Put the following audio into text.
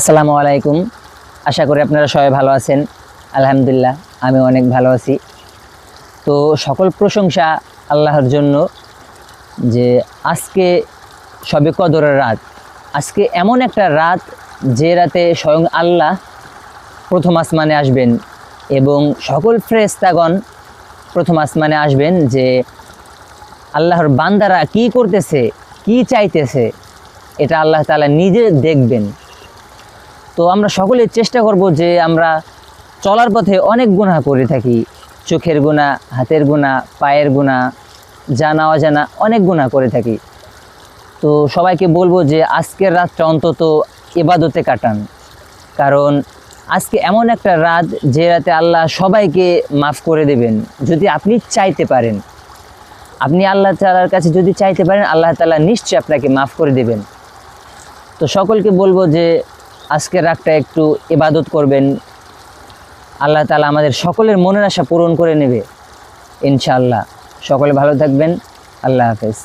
আসসালামু আলাইকুম। আশা করি আপনারা সবাই ভালো আছেন। আলহামদুলিল্লাহ আমি অনেক ভালো আছি। তো সকল প্রশংসা আল্লাহর জন্য যে আজকে শবে কদরের রাত। আজকে এমন একটা রাত যে রাতে স্বয়ং আল্লাহ প্রথম আসমানে আসবেন এবং সকল ফেরেশতাগণ প্রথম আসমানে আসবেন, যে আল্লাহর বান্দারা কি করতেছে, কি চাইতেছে, এটা আল্লাহ তাআলা নিজে দেখবেন। তো আমরা সকলে চেষ্টা করব যে আমরা চলার পথে অনেক গুনাহ করে থাকি, চোখের গুনাহ, হাতের গুনাহ, পায়ের গুনাহ, জানা অজানা অনেক গুনাহ করে থাকি। তো সবাইকে বলবো যে আজকের রাতটা অন্তত ইবাদতে কাটান, কারণ আজকে এমন একটা রাত যে রাতে আল্লাহ সবাইকে মাফ করে দেবেন যদি আপনি চাইতে পারেন। আপনি আল্লাহ তাআলার কাছে যদি চাইতে পারেন, আল্লাহ তাআলা নিশ্চয়ই আপনাকে মাফ করে দেবেন। তো সকলকে বলবো যে আজকের রাতটা একটু ইবাদত করবেন, আল্লাহ তাআলা আমাদের সকলের মনের আশা পূরণ করে নেবে ইনশাআল্লাহ। সকলে ভালো থাকবেন। আল্লাহ হাফেজ।